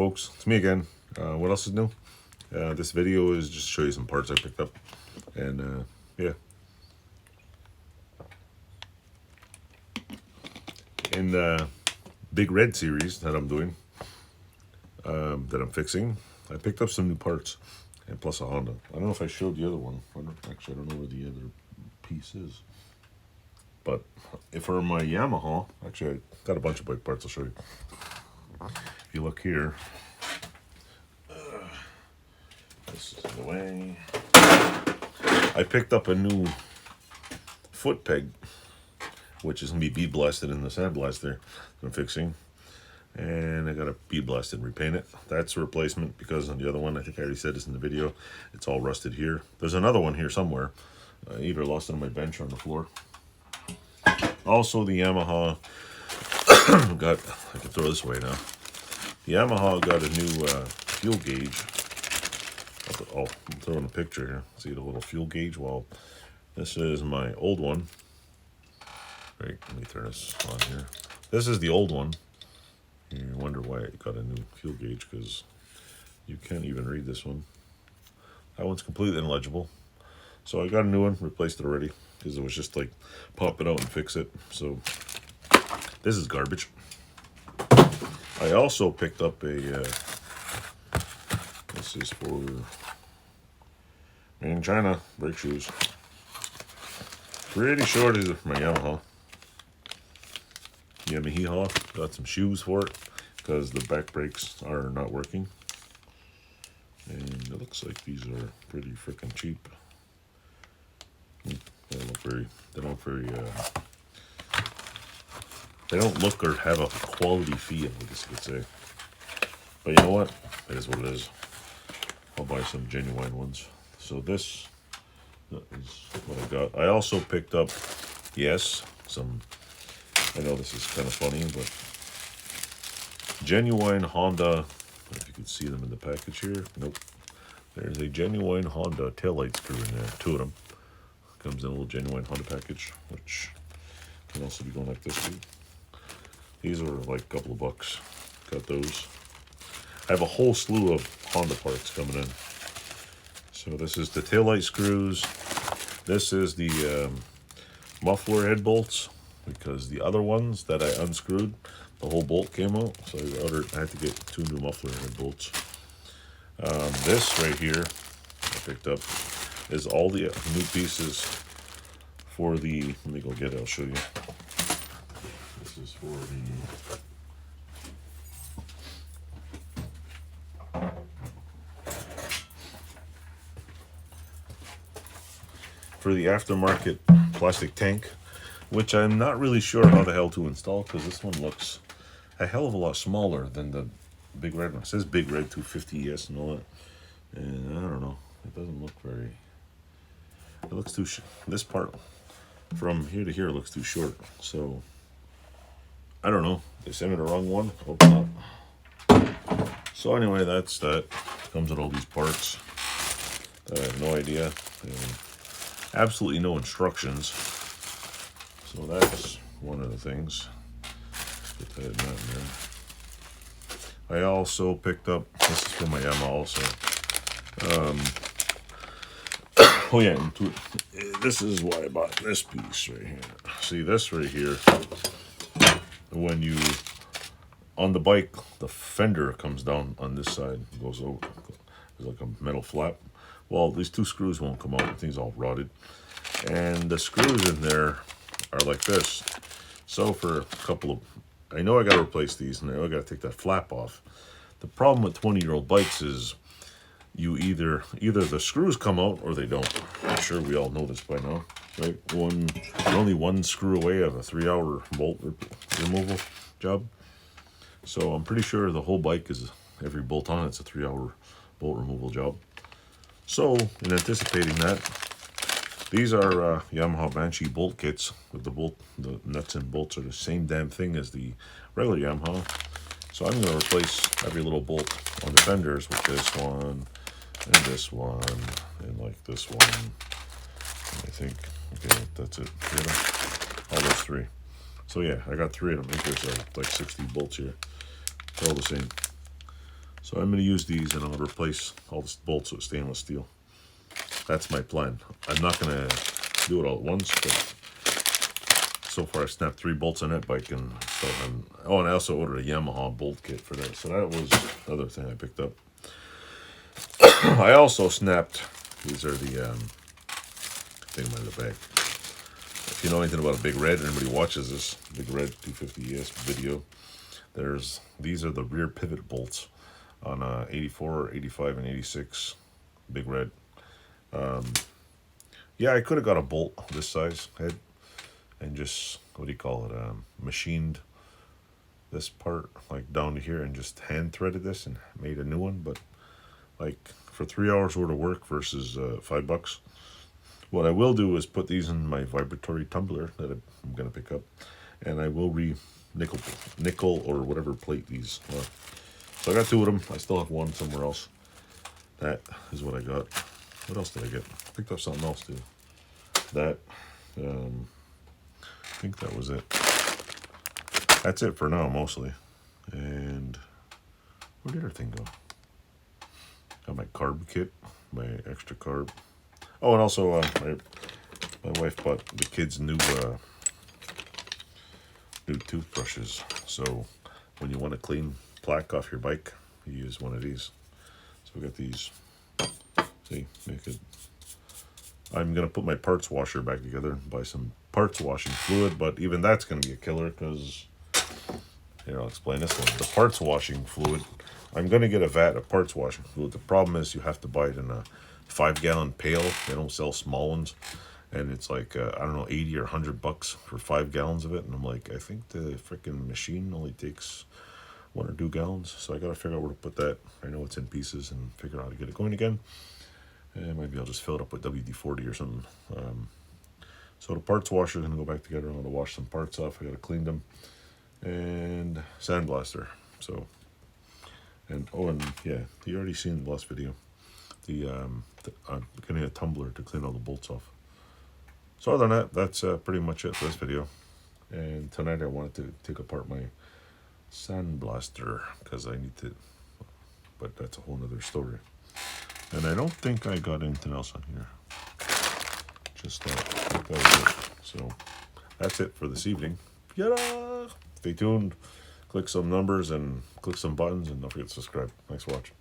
folks, it's me again. What else is new? This video is just to show you some parts I picked up, and yeah. In the Big Red series that I'm doing, that I'm fixing, I picked up some new parts, and plus a Honda. I don't know if I showed the other one. I don't know where the other piece is. But for my Yamaha, actually I got a bunch of bike parts I'll show you. If you look here, this is the way. I picked up a new foot peg, which is going to be bead blasted in the sandblaster I'm fixing. And I got a bead blast and repaint it. That's a replacement because on the other one, I think I already said this in the video, it's all rusted here. There's another one here somewhere. I either lost it on my bench or on the floor. Also, the Yamaha got, I can throw this away now. The Yamaha got a new fuel gauge. I'm throwing a picture here. See the little fuel gauge? Well, this is my old one. Right, let me turn this on here. This is the old one. You wonder why it got a new fuel gauge, because you can't even read this one. That one's completely illegible. So I got a new one, replaced it already, because it was just like pop it out and fix it. So this is garbage. I also picked up a, this is for made in China, brake shoes. Pretty sure these are for my Yamaha. Yamaha, got some shoes for it, because the back brakes are not working. And it looks like these are pretty freaking cheap. They don't look or have a quality feel, I guess you could say. But you know what? It is what it is. I'll buy some genuine ones. So this is what I got. I also picked up, yes, some, I know this is kind of funny, but genuine Honda, I don't know if you can see them in the package here. Nope. There's a genuine Honda taillight screw in there, two of them. Comes in a little genuine Honda package, which can also be going like this too. These are like a couple of bucks. Got those. I have a whole slew of Honda parts coming in. So this is the taillight screws. This is the muffler head bolts, because the other ones that I unscrewed, the whole bolt came out. So I had to get two new muffler head bolts. This right here I picked up is all the new pieces for the, let me go get it, I'll show you. This is for the aftermarket plastic tank, which I'm not really sure how the hell to install, because this one looks a hell of a lot smaller than the Big Red one. It says Big Red 250 ES and all that, and I don't know, it doesn't look very, it looks too this part from here to here looks too short. So I don't know, they sent me the wrong one. Open up. So anyway, that's that. Comes with all these parts. I have no idea, and absolutely no instructions. So that's one of the things. Put that in there. I also picked up, this is for my Yamaha also. Oh yeah, this is why I bought this piece right here. See this right here, when you, on the bike, the fender comes down on this side, goes over, there's like a metal flap. Well, these two screws won't come out, the thing's all rotted. And the screws in there are like this. So for a couple of, I know I gotta replace these, and I know I gotta take that flap off. The problem with 20-year-old bikes is you either the screws come out or they don't. I'm sure we all know this by now, right? You're only one screw away of a 3-hour bolt removal job. So I'm pretty sure the whole bike is, every bolt on it's a 3-hour bolt removal job. So in anticipating that, these are Yamaha Banshee bolt kits with the nuts and bolts are the same damn thing as the regular Yamaha. So I'm going to replace every little bolt on the fenders with this one, and this one, and like this one. And I think, okay, that's it. All those three. So yeah, I got three of them. I think there's like 60 bolts here. They're all the same. So I'm going to use these and I'll replace all the bolts with stainless steel. That's my plan. I'm not going to do it all at once, but so far I snapped 3 bolts on that bike and still haven't. Oh, and I also ordered a Yamaha bolt kit for that. So that was another thing I picked up. I also snapped, these are the thing by the back. If you know anything about a Big Red, anybody watches this Big Red 250ES video, these are the rear pivot bolts on 84, 85, and 86 Big Red. Yeah, I could have got a bolt this size head and just, what do you call it, machined this part like down to here and just hand threaded this and made a new one. But like for 3 hours worth of work versus $5, what I will do is put these in my vibratory tumbler that I'm going to pick up, and I will nickel or whatever plate these are. So I got 2 of them. I still have 1 somewhere else. That is what I got. What else did I get? I picked up something else too. That, I think that was it. That's it for now, mostly. And where did everything go? Got my carb kit, my extra carb. Oh, and also my wife bought the kids new toothbrushes. So when you want to clean plaque off your bike, you use one of these. So we got these. See, make it. I'm gonna put my parts washer back together and buy some parts washing fluid, but even that's gonna be a killer because here, I'll explain this one. The parts washing fluid, I'm gonna get a vat of parts washing fluid. The problem is you have to buy it in a 5-gallon pail. They don't sell small ones, and it's like I don't know, 80 or $100 for 5 gallons of it. And I'm like, I think the freaking machine only takes 1 or 2 gallons, so I gotta figure out where to put that. I know it's in pieces, and figure out how to get it going again. And maybe I'll just fill it up with WD-40 or something. So the parts washer is gonna go back together. I'm gonna wash some parts off. I gotta clean them, and sandblaster. So, and oh, and yeah, you already seen the last video. I'm getting a tumbler to clean all the bolts off. So other than that, that's pretty much it for this video. And tonight I wanted to take apart my sandblaster because I need to, but that's a whole nother story. And I don't think I got anything else on here. Just that. I think that was it. So that's it for this evening. Stay tuned. Click some numbers and click some buttons, and don't forget to subscribe. Thanks for watching.